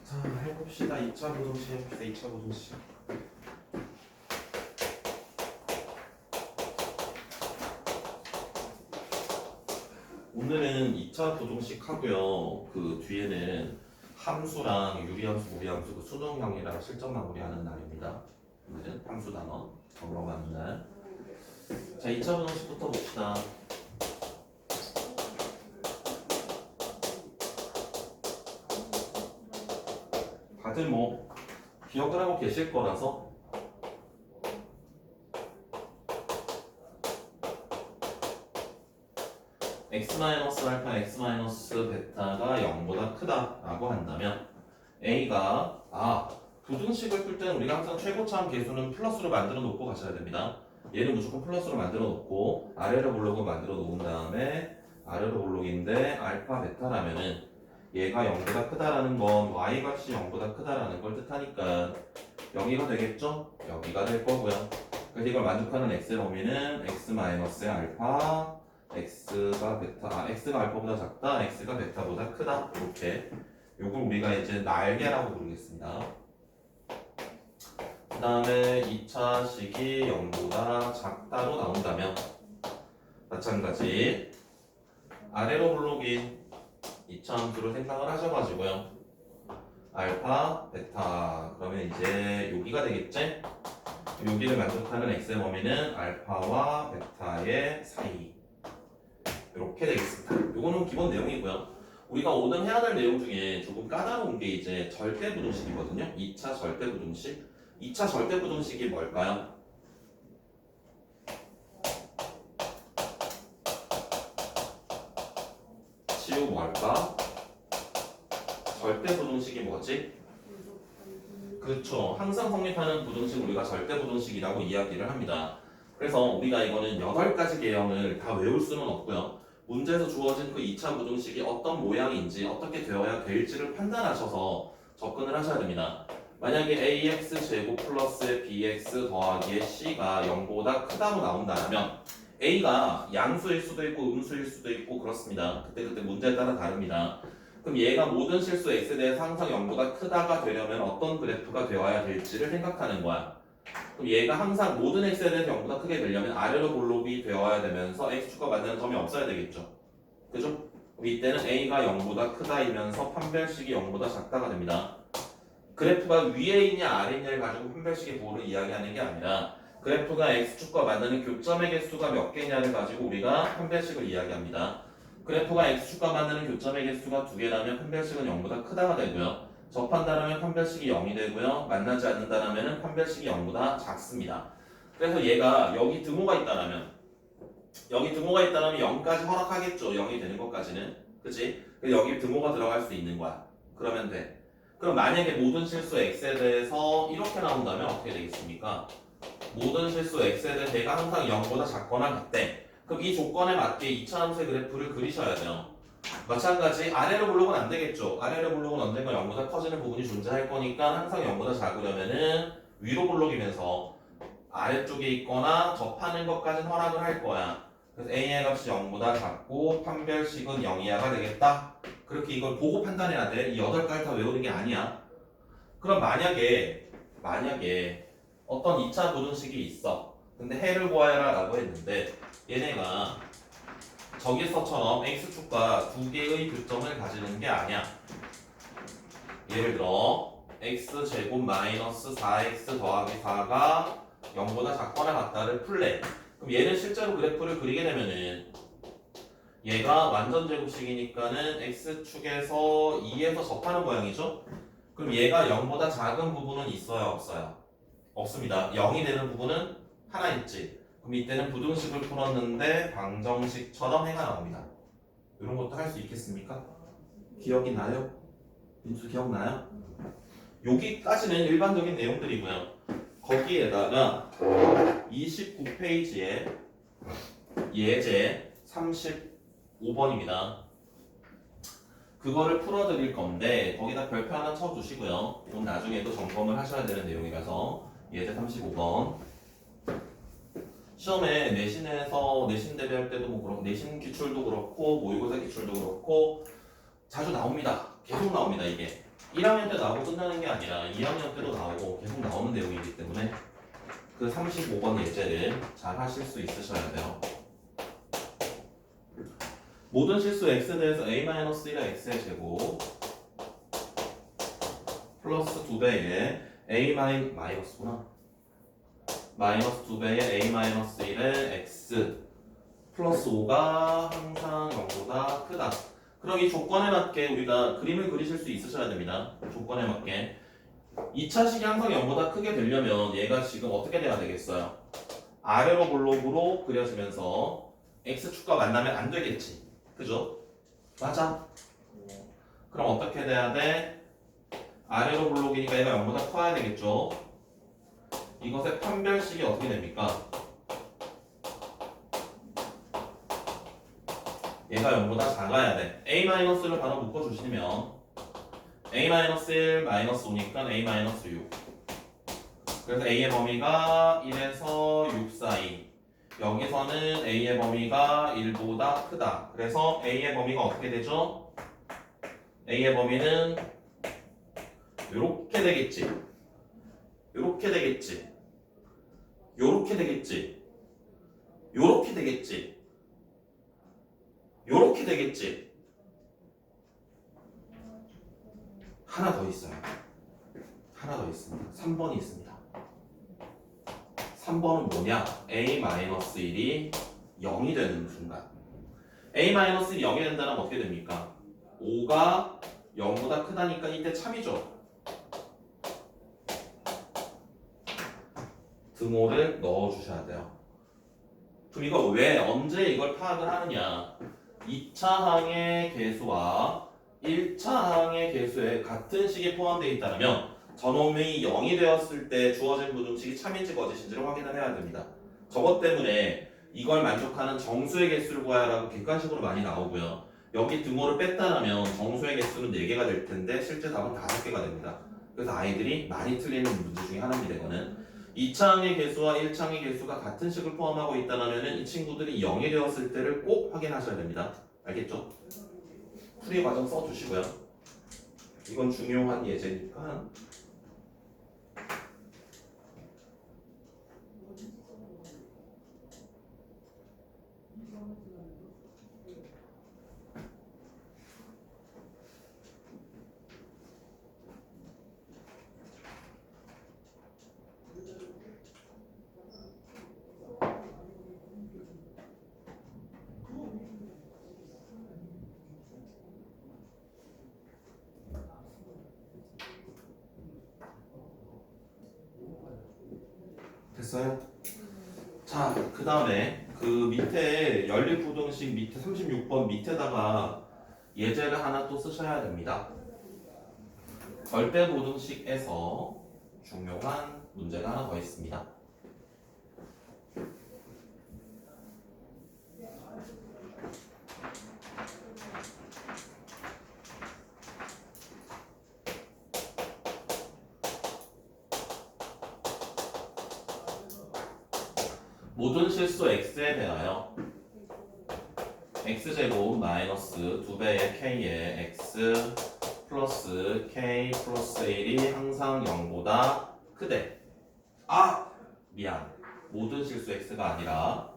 자, 해봅시다. 2차 부등식 해봅시다. 2차 부등식. 오늘은 2차 부등식 하고요. 그 뒤에는 함수랑 유리함수, 무리함수, 그 수능형이랑 실전 마무리하는 날입니다. 오늘은 함수 단원 적어가는 날. 자, 2차 부등식부터 봅시다. 다들 뭐 기억을 하고 계실 거라서 x-알파, x-베타가 0보다 크다라고 한다면 a가 부등식을 풀 때는 우리가 항상 최고차함 계수는 플러스로 만들어 놓고 가셔야 됩니다. 얘는 무조건 플러스로 만들어 놓고 아래로 볼록을 만들어 놓은 다음에 아래로 볼록인데 알파, 베타라면은 얘가 0보다 크다라는 건 y값이 0보다 크다라는 걸 뜻하니까 여기가 되겠죠? 여기가 될 거고요. 그래서 이걸 만족하는 x의 범위는 x-의 알파 x가 알파보다 작다, x가 베타보다 크다. 이렇게 요걸 우리가 이제 날개라고 부르겠습니다. 그 다음에 2차식이 0보다 작다로 나온다면 마찬가지 아래로 블록인 2차 함수를 생각을 하셔가지고요. 알파, 베타 그러면 이제 여기가 되겠지? 여기를 만족하는 x의 범위는 알파와 베타의 사이 이렇게 되겠습니다. 요거는 기본 내용이고요. 우리가 오늘 해야 될 내용 중에 조금 까다로운 게 이제 절대부등식이거든요. 2차 절대부등식. 2차 절대부등식이 뭘까요? 치우 뭘까? 절대부등식이 뭐지? 그렇죠. 항상 성립하는 부등식 우리가 절대부등식이라고 이야기를 합니다. 그래서 우리가 이거는 8가지 개형을 다 외울 수는 없고요. 문제에서 주어진 그 2차 부등식이 어떤 모양인지 어떻게 되어야 될지를 판단하셔서 접근을 하셔야 됩니다. 만약에 ax제곱 플러스 bx 더하기 c가 0보다 크다고 나온다면 a가 양수일 수도 있고 음수일 수도 있고 그렇습니다. 그때 문제에 따라 다릅니다. 그럼 얘가 모든 실수 x에 대해서 항상 0보다 크다가 되려면 어떤 그래프가 되어야 될지를 생각하는 거야. 그럼 얘가 항상 모든 x에 대해서 0보다 크게 되려면 아래로 볼록이 되어야 되면서 x축과 만나는 점이 없어야 되겠죠. 그죠? 그럼 이때는 a가 0보다 크다이면서 판별식이 0보다 작다가 됩니다. 그래프가 위에 있냐 아래 있냐를 가지고 판별식의 부호를 이야기하는 게 아니라 그래프가 x축과 만나는 교점의 개수가 몇 개냐를 가지고 우리가 판별식을 이야기합니다. 그래프가 x축과 만나는 교점의 개수가 2개라면 판별식은 0보다 크다가 되고요. 접한다라면 판별식이 0이 되고요. 만나지 않는다라면 판별식이 0보다 작습니다. 그래서 얘가 여기 등호가 있다라면 0까지 허락하겠죠. 0이 되는 것까지는. 그치? 그래서 여기 등호가 들어갈 수 있는 거야. 그러면 돼. 그럼 만약에 모든 실수 x에 대해서 이렇게 나온다면 어떻게 되겠습니까? 모든 실수 x에 대해서 얘가 항상 0보다 작거나 같대. 그럼 이 조건에 맞게 2차 함수의 그래프를 그리셔야 돼요. 마찬가지 아래로 블록은 안 되겠죠. 아래로 블록은 언젠가 0보다 커지는 부분이 존재할 거니까 항상 0보다 작으려면은 위로 블록이면서 아래쪽에 있거나 접하는 것까지는 허락을 할 거야. 그래서 a의 값이 0보다 작고 판별식은 0이하가 되겠다. 그렇게 이걸 보고 판단해야 돼. 이 8가지 다 외우는 게 아니야. 그럼 만약에 어떤 2차 부등식이 있어. 근데 해를 구하여라 라고 했는데 얘네가 저기서처럼 x축과 2개의 교점을 가지는 게 아니야. 예를 들어 x제곱 마이너스 4x 더하기 4가 0보다 작거나 같다를 풀래. 그럼 얘는 실제로 그래프를 그리게 되면은 얘가 완전 제곱식이니까는 x축에서 2에서 접하는 모양이죠? 그럼 얘가 0보다 작은 부분은 있어요? 없어요? 없습니다. 0이 되는 부분은 하나 있지. 그럼 이때는 부등식을 풀었는데 방정식처럼 해가 나옵니다. 이런 것도 할 수 있겠습니까? 기억이 나요? 민수 기억나요? 여기까지는 일반적인 내용들이고요. 거기에다가 29페이지에 예제 35번입니다. 그거를 풀어드릴 건데 거기다 별표 하나 쳐주시고요. 이건 나중에도 점검을 하셔야 되는 내용이라서 예제 35번 시험에 내신에서 내신 대비할 때도 뭐 그렇고 내신 기출도 그렇고 모의고사 기출도 그렇고 자주 나옵니다. 계속 나옵니다 이게. 1학년 때 나오고 끝나는 게 아니라 2학년 때도 나오고 계속 나오는 내용이기 때문에 그 35번 예제를 잘 하실 수 있으셔야 돼요. 모든 실수 x에 대해서 a-1의 x의 제곱 플러스 2배의 a-구나 마이너스 2배의 a-1의 x 플러스 5가 항상 0보다 크다. 그럼 이 조건에 맞게 우리가 그림을 그리실 수 있으셔야 됩니다. 조건에 맞게 2차식이 항상 0보다 크게 되려면 얘가 지금 어떻게 돼야 되겠어요? 아래로 볼록으로 그려지면서 x축과 만나면 안 되겠지. 그죠? 맞아. 그럼 어떻게 돼야 돼? 아래로 볼록이니까 얘가 0보다 커야 되겠죠? 이것의 판별식이 어떻게 됩니까? 얘가 0보다 작아야 돼. a-를 바로 묶어주시면 a-1 마이너스 5니까 a-6. 그래서 a의 범위가 1에서 6 사이. 여기서는 a의 범위가 1보다 크다. 그래서 a의 범위가 어떻게 되죠? a의 범위는 요렇게 되겠지. 요렇게 되겠지. 요렇게 되겠지. 요렇게 되겠지. 요렇게 되겠지. 하나 더 있어요. 하나 더 있습니다. 3번이 있습니다. 3번은 뭐냐? a-1이 0이 되는 순간. a-1이 0이 된다면 어떻게 됩니까? 5가 0보다 크다니까 이때 참이죠. 등호를 넣어주셔야 돼요. 그럼 이거 왜 언제 이걸 파악을 하느냐? 2차 항의 개수와 1차 항의 개수에 같은 식이 포함되어 있다면 저놈이 0이 되었을 때 주어진 부등식이 참인지 거짓인지를 확인을 해야 됩니다. 저것 때문에 이걸 만족하는 정수의 개수를 구하라고 객관식으로 많이 나오고요. 여기 등호를 뺐다라면 정수의 개수는 4개가 될 텐데 실제 답은 5개가 됩니다. 그래서 아이들이 많이 틀리는 문제 중에 하나입니다. 이거는 2차항의 개수와 1차항의 개수가 같은 식을 포함하고 있다면 이 친구들이 0이 되었을 때를 꼭 확인하셔야 됩니다. 알겠죠? 풀이 과정 써주시고요. 이건 중요한 예제니까. 됐어요? 자, 그 다음에 그 밑에 연립부등식 밑에 36번 밑에다가 예제를 하나 또 쓰셔야 됩니다. 절대부등식에서 중요한 문제가 하나 더 있습니다. 모든 실수 x에 대하여 x제곱 마이너스 2배의 k의 x 플러스 k 플러스 1이 항상 0보다 크대. 아! 미안. 모든 실수 x가 아니라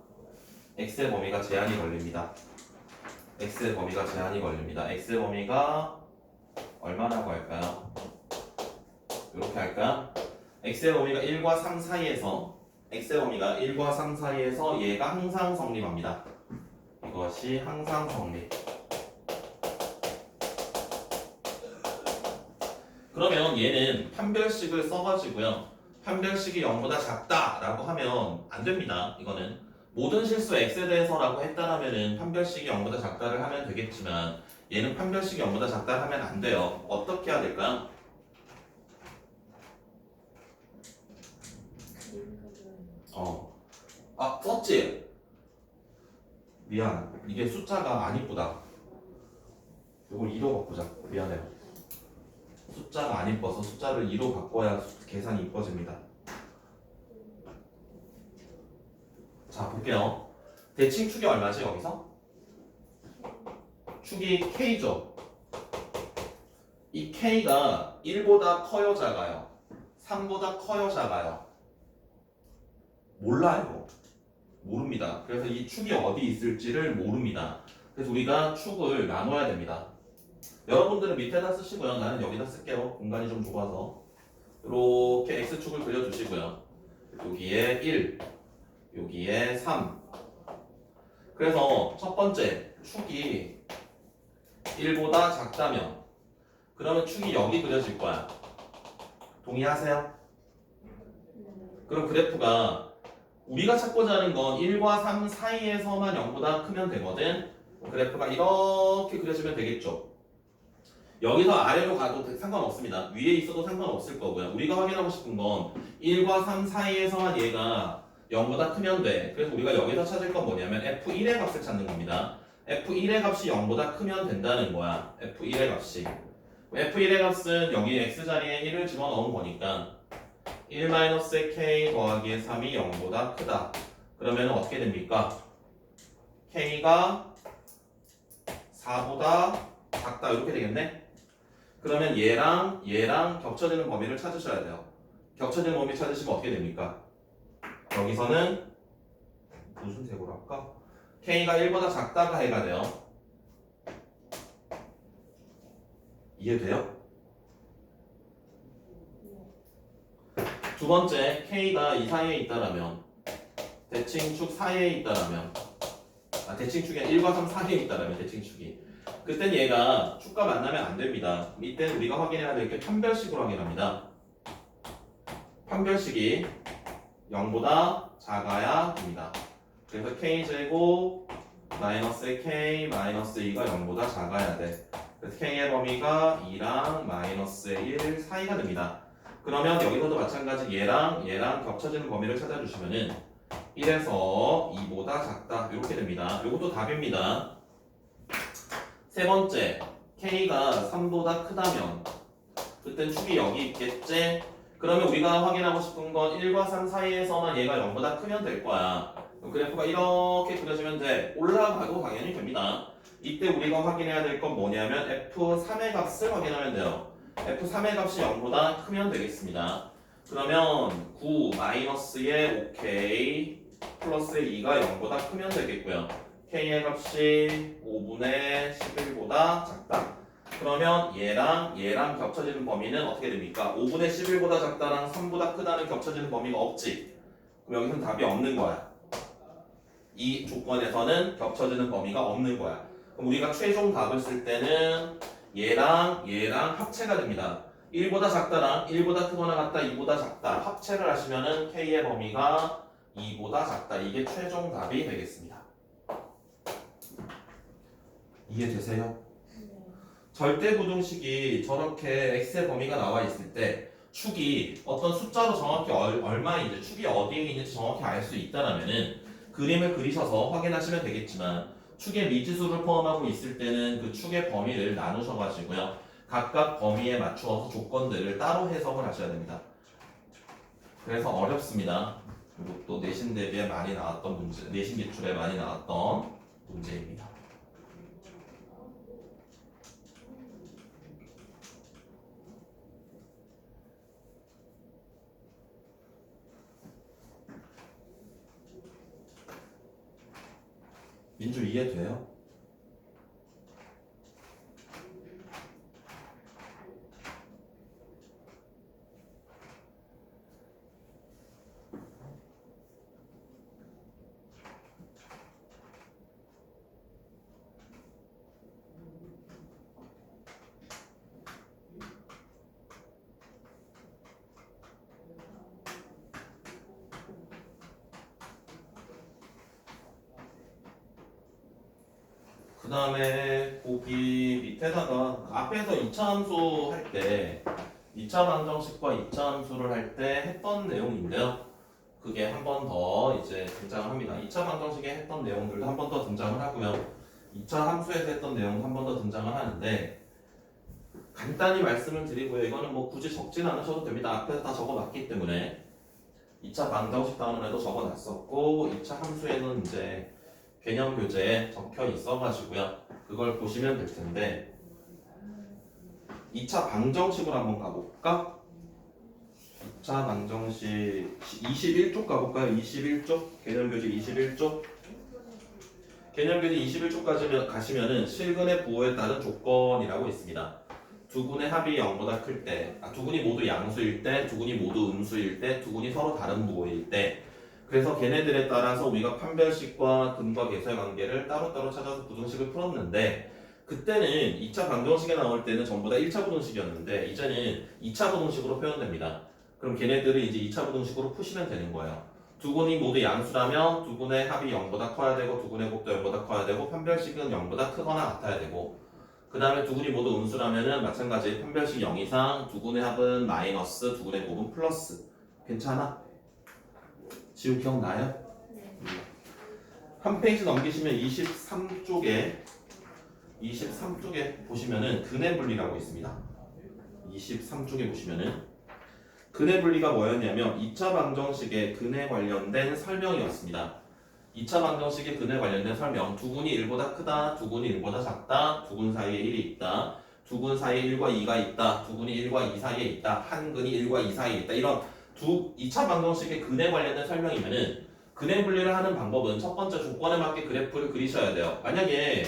x의 범위가 제한이 걸립니다. x의 범위가 제한이 걸립니다. x의 범위가 얼마라고 할까요? 이렇게 할까요? x의 범위가 1과 3 사이에서 x의 범위가 1과 3 사이에서 얘가 항상 성립합니다. 이것이 항상 성립. 그러면 얘는 판별식을 써가지고요. 판별식이 0보다 작다라고 하면 안 됩니다. 이거는 모든 실수 x에 대해서라고 했다라면은 판별식이 0보다 작다를 하면 되겠지만 얘는 판별식이 0보다 작다를 하면 안 돼요. 어떻게 해야 될까요? 썼지? 미안. 이게 숫자가 안 이쁘다. 이걸 2로 바꾸자. 미안해요. 숫자가 안 이뻐서 숫자를 2로 바꿔야 계산이 이뻐집니다. 자, 볼게요. 대칭 축이 얼마지 여기서? 축이 K죠. 이 K가 1보다 커요, 작아요? 3보다 커요, 작아요? 몰라요. 모릅니다. 그래서 이 축이 어디 있을지를 모릅니다. 그래서 우리가 축을 나눠야 됩니다. 여러분들은 밑에다 쓰시고요. 나는 여기다 쓸게요. 공간이 좀 좁아서. 이렇게 X축을 그려주시고요. 여기에 1, 여기에 3. 그래서 첫 번째 축이 1보다 작다면 그러면 축이 여기 그려질 거야. 동의하세요? 그럼 그래프가 우리가 찾고자 하는 건 1과 3 사이에서만 0보다 크면 되거든. 그래프가 이렇게 그려지면 되겠죠. 여기서 아래로 가도 상관없습니다. 위에 있어도 상관없을 거고요. 우리가 확인하고 싶은 건 1과 3 사이에서만 얘가 0보다 크면 돼. 그래서 우리가 여기서 찾을 건 뭐냐면 F1의 값을 찾는 겁니다. F1의 값이 0보다 크면 된다는 거야. F1의 값이. F1의 값은 여기 X자리에 1을 집어넣은 거니까 1-K 더하기 3이 0보다 크다. 그러면 어떻게 됩니까? K가 4보다 작다. 이렇게 되겠네? 그러면 얘랑 겹쳐지는 범위를 찾으셔야 돼요. 겹쳐지는 범위 찾으시면 어떻게 됩니까? 여기서는 무슨 색으로 할까? K가 1보다 작다가 해가 돼요. 이해돼요? 두 번째, K가 이 사이에 있다라면 대칭축 사이에 있다라면 대칭축이 1과 3 사이에 있다라면 대칭축이 그땐 얘가 축과 만나면 안 됩니다. 이때는 우리가 확인해야 될 게 판별식으로 확인합니다. 판별식이 0보다 작아야 됩니다. 그래서 K제곱 마이너스 K 마이너스 2가 0보다 작아야 돼. 그래서 K의 범위가 2랑 마이너스 1 사이가 됩니다. 그러면 여기서도 마찬가지 얘랑 겹쳐지는 범위를 찾아주시면은 1에서 2보다 작다 이렇게 됩니다. 이것도 답입니다. 세 번째, K가 3보다 크다면 그땐 축이 여기 있겠지? 그러면 우리가 확인하고 싶은 건 1과 3 사이에서만 얘가 0보다 크면 될 거야. 그래프가 이렇게 그려지면 돼. 올라가도 당연히 됩니다. 이때 우리가 확인해야 될 건 뭐냐면 F3의 값을 확인하면 돼요. F3의 값이 0보다 크면 되겠습니다. 그러면 9 마이너스의 5K 플러스의 2가 0보다 크면 되겠고요. K의 값이 5분의 11보다 작다. 그러면 얘랑 겹쳐지는 범위는 어떻게 됩니까? 5분의 11보다 작다랑 3보다 크다는 겹쳐지는 범위가 없지. 그럼 여기서는 답이 없는 거야. 이 조건에서는 겹쳐지는 범위가 없는 거야. 그럼 우리가 최종 답을 쓸 때는 얘랑 합체가 됩니다. 1보다 작다랑 1보다 크거나 같다, 2보다 작다 합체를 하시면은 K의 범위가 2보다 작다. 이게 최종 답이 되겠습니다. 이해되세요? 절대부등식이 저렇게 x의 범위가 나와 있을 때 축이 어떤 숫자로 정확히 얼마인지 축이 어디에 있는지 정확히 알 수 있다라면은 그림을 그리셔서 확인하시면 되겠지만 축의 미지수를 포함하고 있을 때는 그 축의 범위를 나누셔가지고요 각각 범위에 맞추어서 조건들을 따로 해석을 하셔야 됩니다. 그래서 어렵습니다. 그리고 또 내신 대비에 많이 나왔던 문제, 내신 기출에 많이 나왔던 문제입니다. 민주 이해돼요? 그 다음에 거기 밑에다가 앞에서 2차 함수 할 때 2차 방정식과 2차 함수를 할 때 했던 내용인데요. 그게 한 번 더 이제 등장을 합니다. 2차 방정식에 했던 내용들도 한 번 더 등장을 하고요. 2차 함수에서 했던 내용도 한 번 더 등장을 하는데 간단히 말씀을 드리고요. 이거는 뭐 굳이 적진 않으셔도 됩니다. 앞에서 다 적어놨기 때문에 2차 방정식 다운에도 적어놨었고 2차 함수에는 이제 개념 교재에 적혀 있어가지고요. 그걸 보시면 될 텐데 2차 방정식으로 한번 가볼까? 2차 방정식 21쪽 가볼까요? 21쪽 개념교재 21쪽 개념교재 21쪽까지 가시면은 실근의 부호에 따른 조건이라고 있습니다. 두 군의 합이 0보다 클 때, 두 군이 모두 양수일 때, 두 군이 모두 음수일 때, 두 군이 서로 다른 부호일 때. 그래서 걔네들에 따라서 우리가 판별식과 근과 계수의 관계를 따로따로 찾아서 부등식을 풀었는데 그때는 2차 방정식에 나올 때는 전부 다 1차 부등식이었는데 이제는 2차 부등식으로 표현됩니다. 그럼 걔네들을 이제 2차 부등식으로 푸시면 되는 거예요. 두 군이 모두 양수라면 두 군의 합이 0보다 커야 되고 두 군의 곱도 0보다 커야 되고 판별식은 0보다 크거나 같아야 되고 그 다음에 두 군이 모두 음수라면은 마찬가지 판별식 0 이상 두 군의 합은 마이너스 두 군의 곱은 플러스. 괜찮아? 지우 기억나요? 한 페이지 넘기시면 23쪽에 보시면은 근의 분리라고 있습니다. 23쪽에 보시면은 근의 분리가 뭐였냐면 2차 방정식의 근에 관련된 설명이었습니다. 2차 방정식의 근에 관련된 설명. 두 군이 1보다 크다, 두 군이 1보다 작다, 두 군 사이에 1이 있다, 두 군 사이에 1과 2가 있다, 두 군이 1과 2 사이에 있다, 한 근이 1과 2 사이에 있다. 이런 2차 방정식의 근에 관련된 설명이면은 근의 분리를 하는 방법은 첫 번째 조건에 맞게 그래프를 그리셔야 돼요. 만약에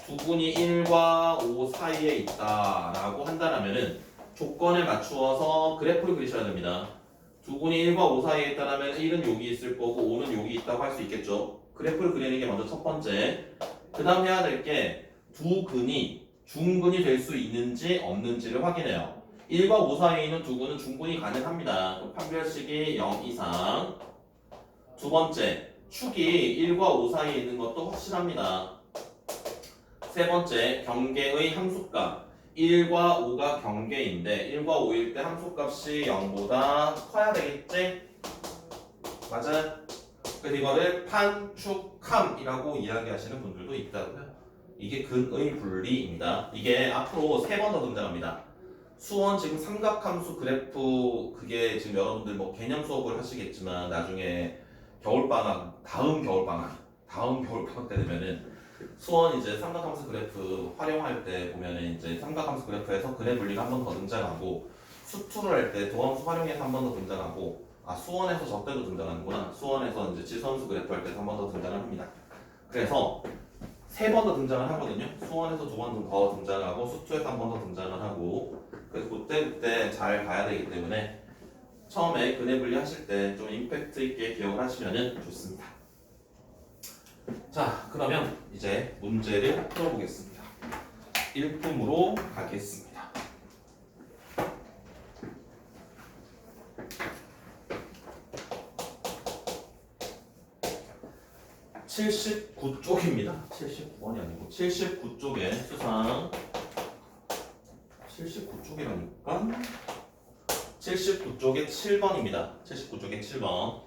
두 군이 1과 5 사이에 있다라고 한다면은 조건에 맞추어서 그래프를 그리셔야 됩니다. 두 군이 1과 5 사이에 있다면 1은 여기 있을 거고 5는 여기 있다고 할 수 있겠죠. 그래프를 그리는 게 먼저 첫 번째. 그 다음 해야 될 게 두 근이 중근이 될 수 있는지 없는지를 확인해요. 1과 5 사이에 있는 두 근은 중근이 가능합니다. 판별식이 0 이상. 두 번째, 축이 1과 5 사이에 있는 것도 확실합니다. 세 번째, 경계의 함수값. 1과 5가 경계인데 1과 5일 때 함수값이 0보다 커야 되겠지? 맞아요? 그래서 이거를 판축함이라고 이야기하시는 분들도 있다고요. 이게 근의 분리입니다. 이게 앞으로 3번 더 등장합니다. 수원 지금 삼각함수 그래프 그게 지금 여러분들 뭐 개념 수업을 하시겠지만 나중에 겨울방학 다음 겨울방학 때 되면은 수원 이제 삼각함수 그래프 활용할 때 보면은 이제 삼각함수 그래프에서 근의 분리가 한 번 더 등장하고 수투를 할 때 도함수 활용해서 한 번 더 등장하고 수원에서 저 때도 등장하는구나. 수원에서 이제 지선수 그래프 할 때 한 번 더 등장을 합니다. 그래서 3번 더 등장을 하거든요. 수원에서 2번 더 등장하고 수투에서 한 번 더 등장을 하고 그래서 그때 잘 가야 되기 때문에 처음에 근의 분리 하실 때 좀 임팩트 있게 기억을 하시면 좋습니다. 자, 그러면 이제 문제를 풀어보겠습니다. 1품으로 가겠습니다. (79쪽입니다) 79번이 아니고 79쪽에 수상 79쪽이라니까 79쪽에 7번입니다. 79쪽에 7번.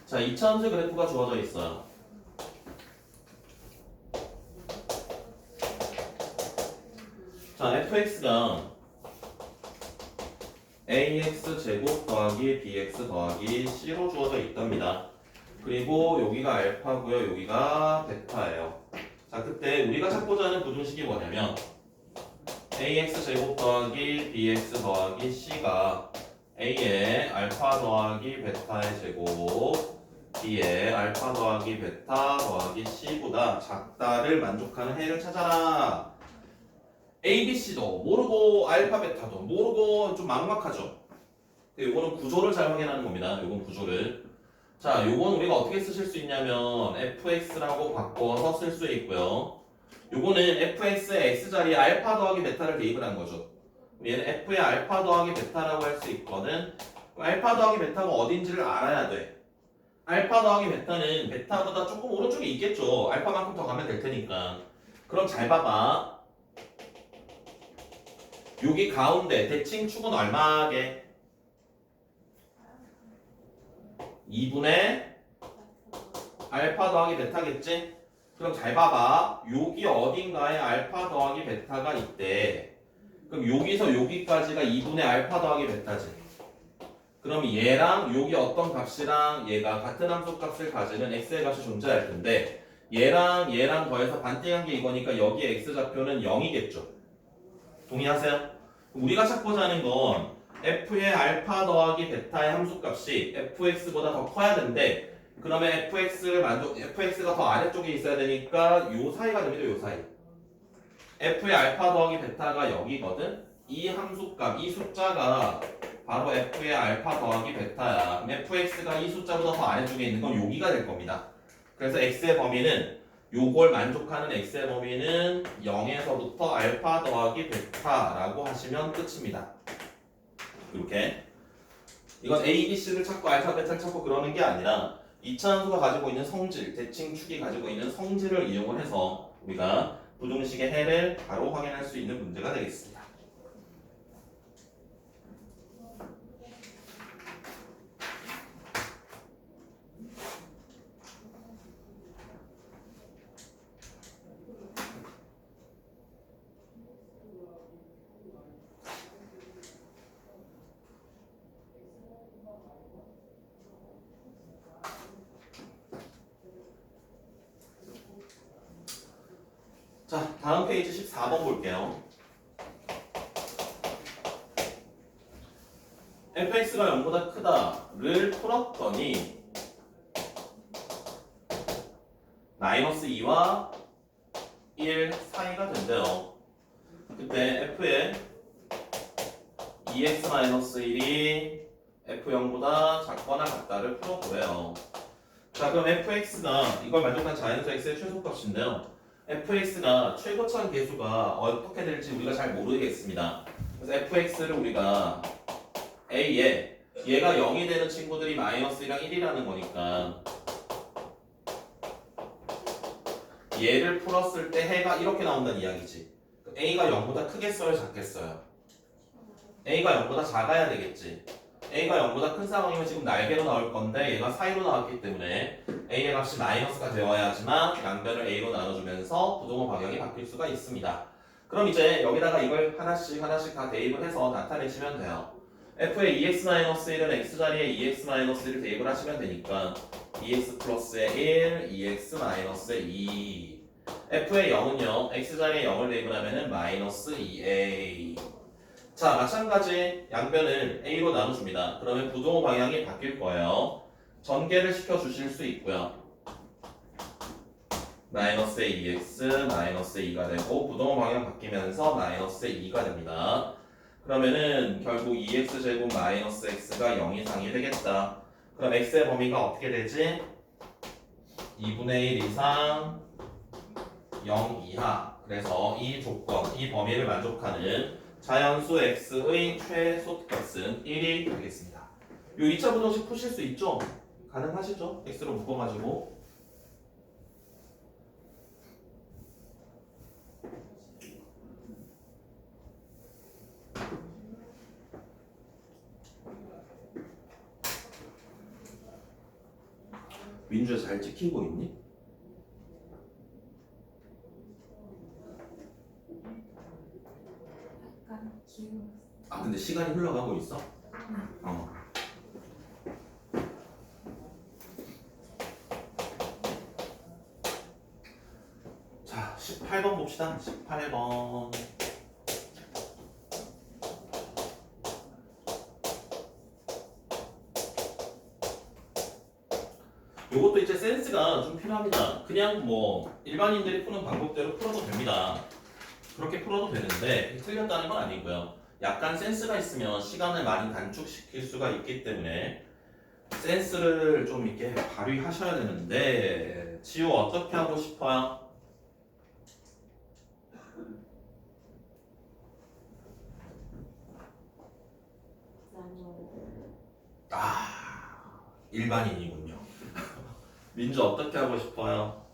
자, 이차함수 그래프가 주어져 있어요. 자, fx가 ax 제곱 더하기 bx 더하기 c로 주어져 있답니다. 그리고 여기가 알파고요, 여기가 베타예요. 자, 그때 우리가 찾고자 하는 부등식이 뭐냐면 ax 제곱 더하기 bx 더하기 c가 a의 알파 더하기 베타의 제곱 b의 알파 더하기 베타 더하기 c보다 작다를 만족하는 해를 찾아라. A, B, C도 모르고 알파, 베타도 모르고 좀 막막하죠. 요거는 구조를 잘 확인하는 겁니다. 요건 구조를. 자, 요건 우리가 어떻게 쓰실 수 있냐면 fx라고 바꿔서 쓸 수 있고요. 요거는 fx의 x자리에 알파 더하기 베타를 대입을 한 거죠. 얘는 f의 알파 더하기 베타라고 할 수 있거든. 알파 더하기 베타가 어딘지를 알아야 돼. 알파 더하기 베타는 베타보다 조금 오른쪽에 있겠죠. 알파만큼 더 가면 될 테니까. 그럼 잘 봐봐. 여기 가운데 대칭축은 얼마게? 2분의 알파 더하기 베타겠지? 그럼 잘 봐봐. 여기 어딘가에 알파 더하기 베타가 있대. 그럼 여기서 여기까지가 2분의 알파 더하기 베타지. 그럼 얘랑 여기 어떤 값이랑 얘가 같은 함수 값을 가지는 x의 값이 존재할 텐데 얘랑 얘랑 더해서 반띵한 게 이거니까 여기에 x좌표는 0이겠죠. 동의하세요? 우리가 찾고자 하는 건 f의 알파 더하기 베타의 함수값이 fx보다 더 커야 되는데 그러면 fx가 더 아래쪽에 있어야 되니까 요 사이가 됩니다. 요 사이. f의 알파 더하기 베타가 여기거든. 이 함수값, 이 숫자가 바로 f의 알파 더하기 베타야. 그럼 fx가 이 숫자보다 더 아래쪽에 있는 건 여기가 될 겁니다. 그래서 x의 범위는 요걸 만족하는 x의 범위는 0에서부터 알파 더하기 베타라고 하시면 끝입니다. 이렇게 이건 a, b, c를 찾고 알파, 베타를 찾고 그러는 게 아니라 이차함수가 가지고 있는 성질, 대칭축이 가지고 있는 성질을 이용을 해서 우리가 부등식의 해를 바로 확인할 수 있는 문제가 되겠습니다. 자, 다음 페이지 14번 볼게요. fx가 0보다 크다를 풀었더니 마이너스 2와 1 사이가 된대요. 그때 f의 2x-1이 f0보다 작거나 같다를 풀어보래요. 자, 그럼 fx가 이걸 만족한 자연수 x의 최소값인데요. fx가 최고차 계수가 어떻게 될지 우리가 잘 모르겠습니다. 그래서 fx를 우리가 a에 얘가 0이 되는 친구들이 마이너스 1이랑 1이라는 거니까 얘를 풀었을 때 해가 이렇게 나온다는 이야기지. a가 0보다 크겠어요? 작겠어요? a가 0보다 작아야 되겠지. a가 0보다 큰 상황이면 지금 날개로 나올 건데 얘가 사이로 나왔기 때문에 a의 값이 마이너스가 되어야지만 양변을 a로 나눠주면서 부동호 방향이 바뀔 수가 있습니다. 그럼 이제 여기다가 이걸 하나씩 다 대입을 해서 나타내시면 돼요. f의 2x-1은 x자리에 2x-1을 대입을 하시면 되니까 2x 플러스의 1, 2x-의 2 f의 0은요 x자리에 0을 대입을 하면은 마이너스 2a. 자, 마찬가지 양변을 a로 나눠줍니다. 그러면 부동호 방향이 바뀔 거예요. 전개를 시켜주실 수 있고요. 마이너스의 2x, 마이너스의 2가 되고 부동호 방향 바뀌면서 마이너스의 2가 됩니다. 그러면은 결국 2x 제곱 마이너스 x가 0 이상이 되겠다. 그럼 x의 범위가 어떻게 되지? 2분의 1 이상 0 이하. 그래서 이 조건, 이 범위를 만족하는 자연수 x의 최소값은 1이 되겠습니다. 요 2차 부등식 푸실 수 있죠? 가능하시죠? x로 묶어가지고. 민주야 잘 찍히고 있니? 약간 기울었어. 아 근데 시간이 흘러가고 있어? 자, 18번 봅시다. 18번. 요것도 이제 센스가 좀 필요합니다. 그냥 뭐 일반인들이 푸는 방법대로 풀어도 됩니다. 그렇게 풀어도 되는데 틀렸다는 건 아니고요. 약간 센스가 있으면 시간을 많이 단축시킬 수가 있기 때문에 센스를 좀 이렇게 발휘하셔야 되는데 지우 어떻게 하고 싶어요? 아, 일반인이군요. 민주 어떻게 하고 싶어요?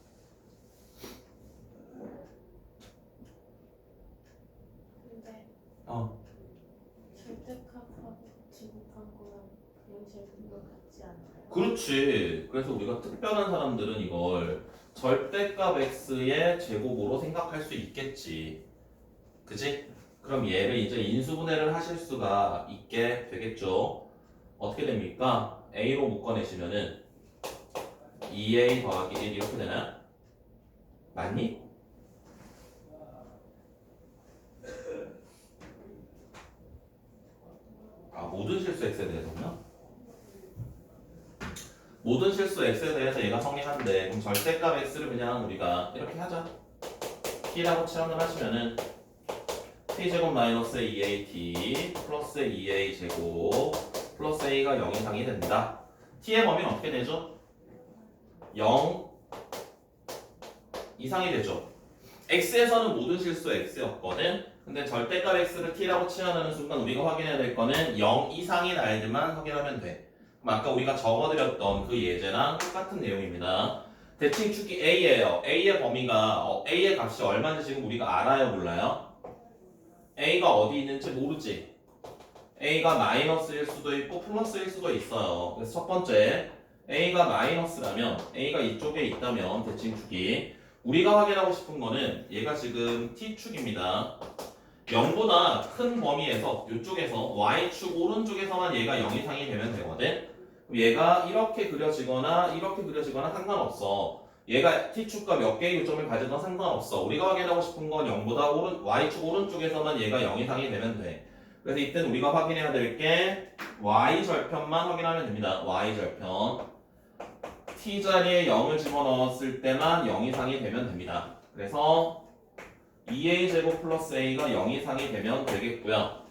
근데 절대값하고 지급한 거랑 그냥 제일 것 같지 않아요? 그렇지. 그래서 우리가 특별한 사람들은 이걸 절대값 x의 제곱으로 생각할 수 있겠지. 그지? 그럼 얘를 이제 인수분해를 하실 수가 있게 되겠죠. 어떻게 됩니까? a로 묶어내시면은 2a 더하기 1 이렇게 되나요? 맞니? 모든 실수 x에 대해서요? 모든 실수 x에 대해서 얘가 성립한데 그럼 절대값 x를 그냥 우리가 이렇게 하자. t라고 칠환을 하시면은 t제곱 마이너스 2at 플러스 2a 제곱 플러스 a가 0 이상이 된다. t의 범위는 어떻게 되죠? 0 이상이 되죠. x에서는 모든 실수 x였거든. 근데 절대값 x를 t라고 치환하는 순간 우리가 확인해야 될 거는 0 이상인 알들만 확인하면 돼. 그럼 아까 우리가 적어드렸던 그 예제랑 똑같은 내용입니다. 대칭 축이 a예요. a의 범위가 a의 값이 얼마인지 지금 우리가 알아요, 몰라요? a가 어디 있는지 모르지. a가 마이너스일 수도 있고 플러스일 수도 있어요. 그래서 첫 번째 a가 마이너스라면 a가 이쪽에 있다면 대칭 축이 우리가 확인하고 싶은 거는 얘가 지금 t축입니다. 0보다 큰 범위에서 이쪽에서 y축 오른쪽에서만 얘가 0 이상이 되면 되거든. 그럼 얘가 이렇게 그려지거나 이렇게 그려지거나 상관없어. 얘가 t축과 몇 개의 요점을 가지든 상관없어. 우리가 확인하고 싶은 건 0보다 y축 오른쪽에서만 얘가 0 이상이 되면 돼. 그래서 이때는 우리가 확인해야 될 게 y절편만 확인하면 됩니다. y절편. t자리에 0을 집어넣었을 때만 0 이상이 되면 됩니다. 그래서 2a 제곱 플러스 a가 0 이상이 되면 되겠고요.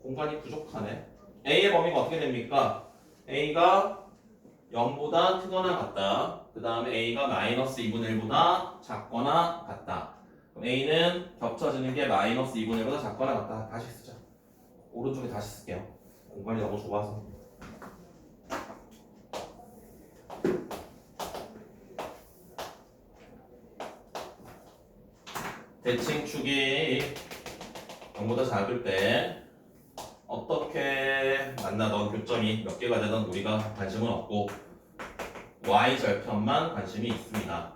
공간이 부족하네. a의 범위가 어떻게 됩니까? a가 0보다 크거나 같다. 그 다음에 a가 마이너스 2분의 1보다 작거나 같다. 그럼 a는 겹쳐지는 게 마이너스 2분의 1보다 작거나 같다. 다시 쓰자. 오른쪽에 다시 쓸게요. 공간이 너무 좁아서. 대칭축이 0보다 작을 때 어떻게 만나던 교점이 몇 개가 되던 우리가 관심은 없고 y절편만 관심이 있습니다.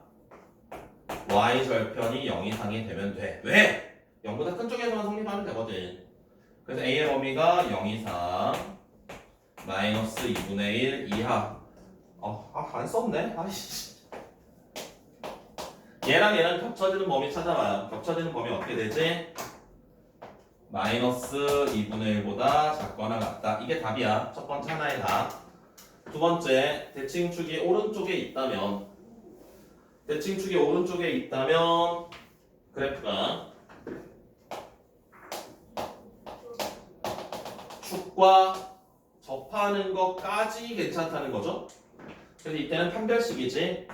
y절편이 0 이상이 되면 돼. 왜? 0보다 큰 쪽에서만 성립하면 되거든. 그래서 a의 범위가 0 이상 마이너스 2분의 1 이하. 안 썼네? 아이씨. 얘랑 얘랑 겹쳐지는 범위 찾아봐요. 겹쳐지는 범위 어떻게 되지? 마이너스 2분의 1보다 작거나 같다. 이게 답이야. 첫 번째 하나의 답. 두 번째, 대칭축이 오른쪽에 있다면 그래프가 축과 접하는 것까지 괜찮다는 거죠. 그래서 이때는 판별식이지.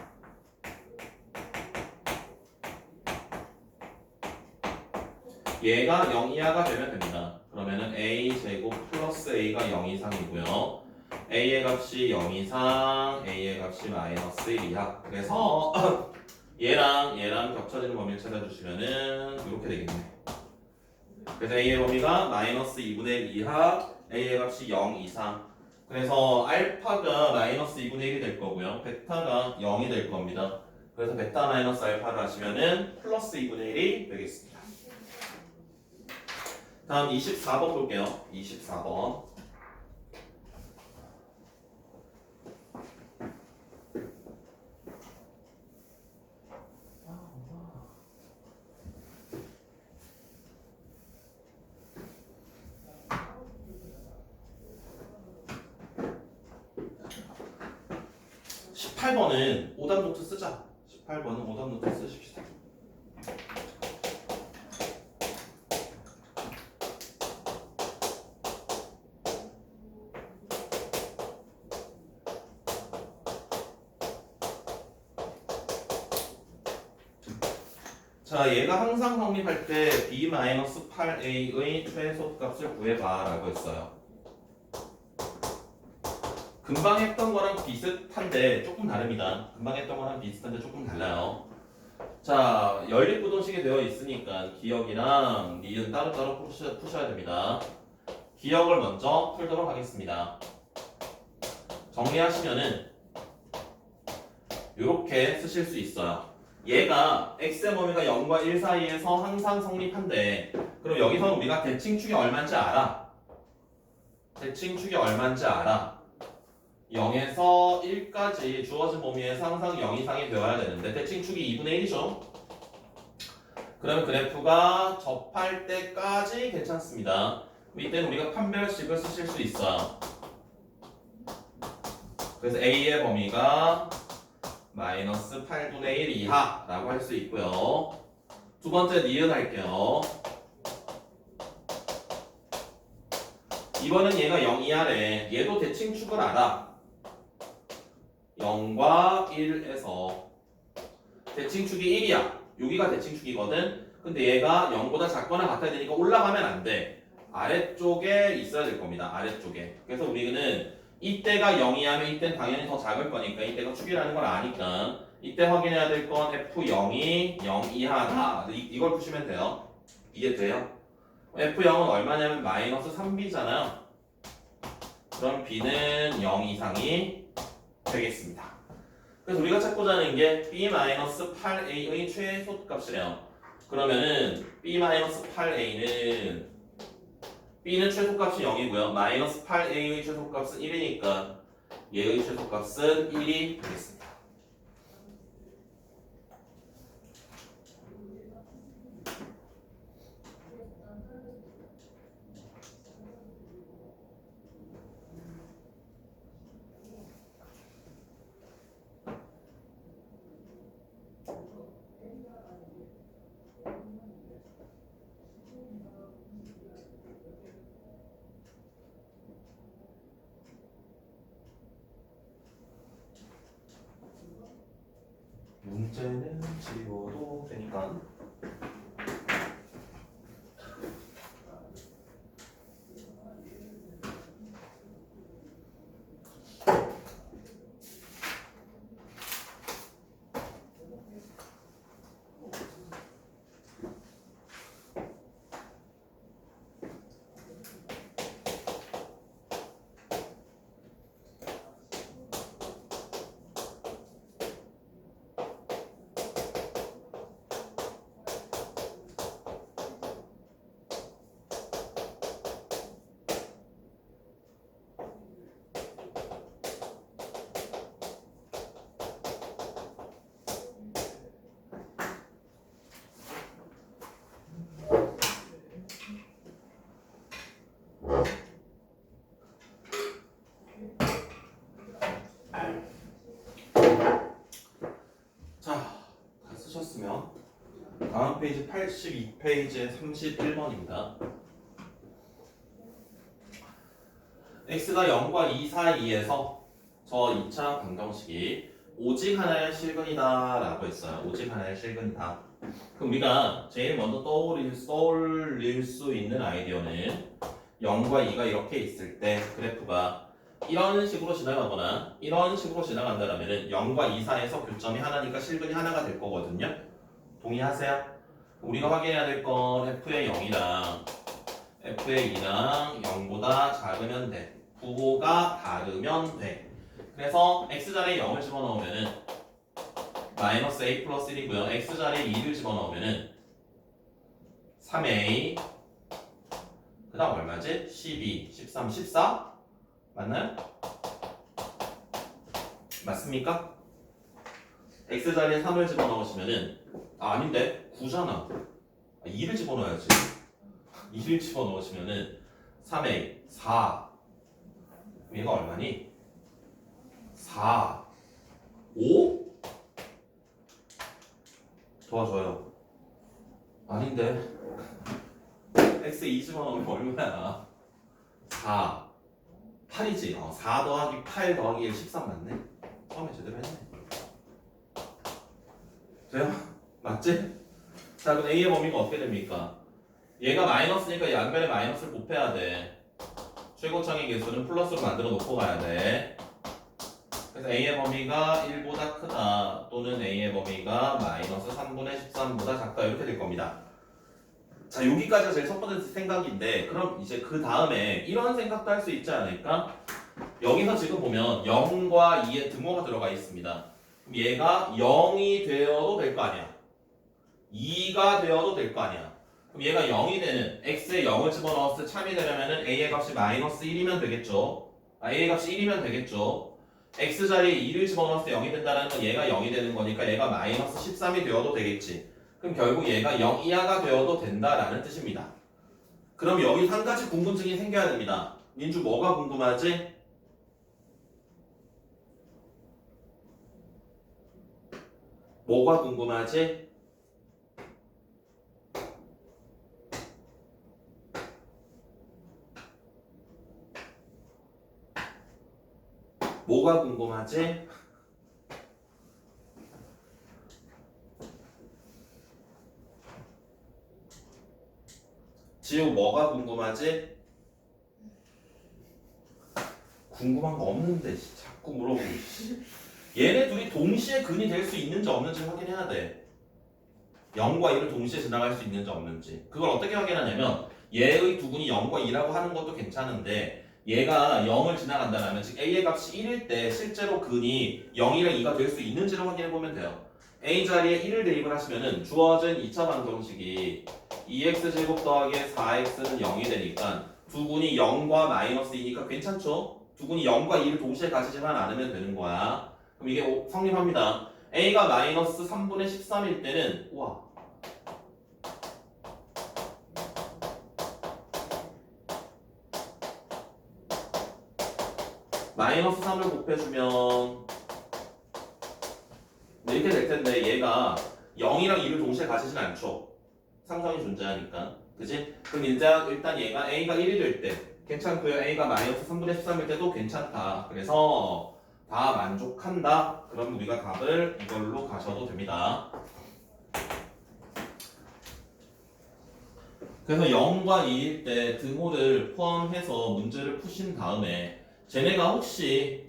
얘가 0 이하가 되면 됩니다. 그러면은 a 제곱 플러스 a가 0 이상이고요. a의 값이 0 이상, a의 값이 마이너스 1 이하. 그래서 얘랑 겹쳐지는 범위를 찾아주시면은 이렇게 되겠네. 그래서 a의 범위가 마이너스 2분의 1 이하, a의 값이 0 이상. 그래서 알파가 마이너스 2분의 1이 될 거고요. 베타가 0이 될 겁니다. 그래서 베타 마이너스 알파를 하시면은 플러스 2분의 1이 되겠습니다. 다음 24번 볼게요. 24번. (18번은) 오답 노트 쓰자. 18번은 오답 노트 쓰십시다. 자, 얘가 항상 성립할 때 b-8a의 최소값을 구해봐 라고 했어요. 금방 했던 거랑 비슷한데 조금 다릅니다. 금방 했던 거랑 비슷한데 조금 달라요. 자, 연립부동식이 되어 있으니까 기억이랑 니은 따로따로 푸셔야 됩니다. 기억을 먼저 풀도록 하겠습니다. 정리하시면은 이렇게 쓰실 수 있어요. 얘가 x의 범위가 0과 1 사이에서 항상 성립한대. 그럼 여기서는 우리가 대칭축이 얼마인지 알아. 대칭축이 얼마인지 알아. 0에서 1까지 주어진 범위에서 항상 0 이상이 되어야 되는데 대칭축이 2분의 1이죠. 그러면 그래프가 접할 때까지 괜찮습니다. 이때는 우리가 판별식을 쓰실 수 있어요. 그래서 A의 범위가 마이너스 8분의 1 이하라고 할 수 있고요. 두 번째 니은 할게요. 이번엔 얘가 0 이하래. 얘도 대칭축을 알아. 0과 1에서 대칭축이 1이야. 여기가 대칭축이거든. 근데 얘가 0보다 작거나 같아야 되니까 올라가면 안 돼. 아래쪽에 있어야 될 겁니다. 아래쪽에. 그래서 우리는 이때가 0 이하면 이때는 당연히 더 작을 거니까 이때가 축이라는 걸 아니까 이때 확인해야 될 건 F0이 0 이하다. 이걸 푸시면 돼요. 이해돼요? F0은 얼마냐면 마이너스 3B잖아요. 그럼 B는 0 이상이 되겠습니다. 그래서 우리가 찾고자 하는 게 B-8A의 최소값이래요. 그러면은 B-8A는 B는 최소값이 0이고요. 마이너스 8A의 최소값은 1이니까 얘의 최소값은 1이 되겠습니다. 문제는 지워도 되니까. 자, 다 쓰셨으면 다음 페이지 82페이지에 31번입니다. x가 0과 2 사이에서 저 2차 방정식이 오직 하나의 실근이다 라고 했어요. 오직 하나의 실근이다. 그럼 우리가 제일 먼저 떠올릴 수 있는 아이디어는 0과 2가 이렇게 있을 때 그래프가 이런 식으로 지나가거나 이런 식으로 지나간다면 0과 2 사이에서 교점이 하나니까 실근이 하나가 될 거거든요. 동의하세요? 우리가 확인해야 될 건 f의 0이랑 f의 2랑 0보다 작으면 돼. 부호가 다르면 돼. 그래서 x자리에 0을 집어넣으면은 마이너스 a 플러스 1이고요. x자리에 2를 집어넣으면은 3a 그 다음 얼마지? 12, 13, 14? 맞나요? 맞습니까? x자리에 3을 집어넣으시면은 아닌데 9잖아. 2를 집어넣어야지. 2를 집어넣으시면은 3a 4 얘가 얼마니? 4 5? 도와줘요. 아닌데 x 2 집어넣으면 얼마야? 4 8이지. 4 더하기 8 더하기 1 13 맞네. 처음에 제대로 했네. 돼요? 맞지? 자 그럼 a의 범위가 어떻게 됩니까? 얘가 마이너스니까 양변에 마이너스를 곱해야 돼. 최고창의 개수는 플러스로 만들어 놓고 가야 돼. 그래서 a의 범위가 1보다 크다 또는 a의 범위가 마이너스 3분의 13보다 작다 이렇게 될 겁니다. 자 여기까지가 제일 첫 번째 생각인데 그럼 이제 그 다음에 이런 생각도 할 수 있지 않을까? 여기서 지금 보면 0과 2의 등호가 들어가 있습니다. 그럼 얘가 0이 되어도 될 거 아니야. 2가 되어도 될 거 아니야. 그럼 얘가 0이 되는 x에 0을 집어넣었을 때 참이 되려면 a의 값이 마이너스 1이면 되겠죠. a의 값이 1이면 되겠죠. x자리에 2를 집어넣었을 때 0이 된다는 건 얘가 0이 되는 거니까 얘가 마이너스 13이 되어도 되겠지. 그럼 결국 얘가 0 이하가 되어도 된다라는 뜻입니다. 그럼 여기 한 가지 궁금증이 생겨야 됩니다. 민주 뭐가 궁금하지? 뭐가 궁금하지? 뭐가 궁금하지? 지우 뭐가 궁금하지? 궁금한 거 없는데 자꾸 물어보고. 얘네 둘이 동시에 근이 될 수 있는지 없는지 확인해야 돼. 0과 1을 동시에 지나갈 수 있는지 없는지. 그걸 어떻게 확인하냐면 얘의 두 근이 0과 2라고 하는 것도 괜찮은데 얘가 0을 지나간다면 즉 A의 값이 1일 때 실제로 근이 0이랑 2가 될 수 있는지를 확인해 보면 돼요. A 자리에 1을 대입을 하시면은 주어진 2차 방정식이 2x제곱 더하기 4x는 0이 되니까 두 군이 0과 마이너스 2니까 괜찮죠? 두 군이 0과 2를 동시에 가지지만 않으면 되는 거야. 그럼 이게 성립합니다. A가 마이너스 3분의 13일 때는 우와 마이너스 3을 곱해주면 이렇게 될 텐데 얘가 0이랑 2를 동시에 가지진 않죠. 상성이 존재하니까. 그지? 그럼 일단 얘가 A가 1이 될 때 괜찮고요. A가 마이너스 3분의 13일 때도 괜찮다. 그래서 다 만족한다. 그럼 우리가 답을 이걸로 가셔도 됩니다. 그래서 0과 2일 때 등호를 포함해서 문제를 푸신 다음에 쟤네가 혹시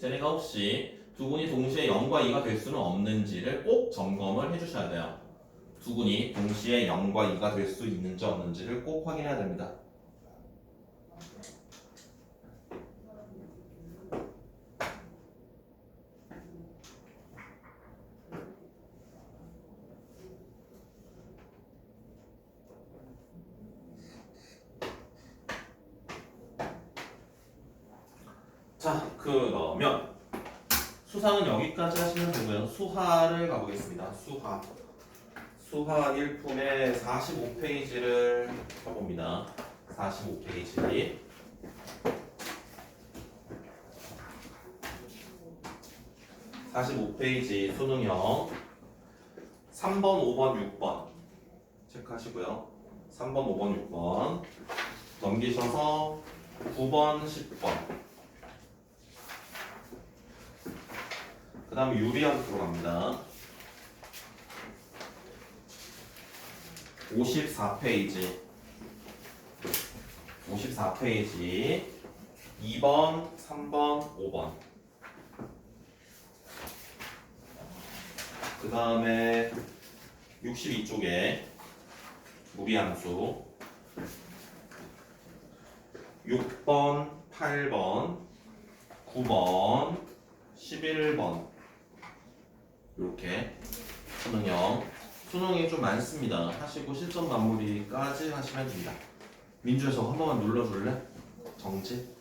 두 군이 동시에 0과 2가 될 수는 없는지를 꼭 점검을 해주셔야 돼요. 두 군이 동시에 0과 2가 될 수 있는지 없는지를 꼭 확인해야 됩니다. 자, 그러면 수상은 여기까지 하시면 되고요. 수하를 가보겠습니다. 수하 1품의 45페이지를 펴봅니다. 45페이지. 45페이지 수능형 3번, 5번, 6번 체크하시고요. 3번, 5번, 6번 넘기셔서 9번, 10번 그 다음에 유리함 들어갑니다. 54페이지 2번, 3번, 5번 그 다음에 62쪽에 무리함수 6번, 8번, 9번, 11번 이렇게 수능이 좀 많습니다. 하시고 실전 마무리까지 하시면 됩니다. 민주야 저거 한 번만 눌러줄래? 정지.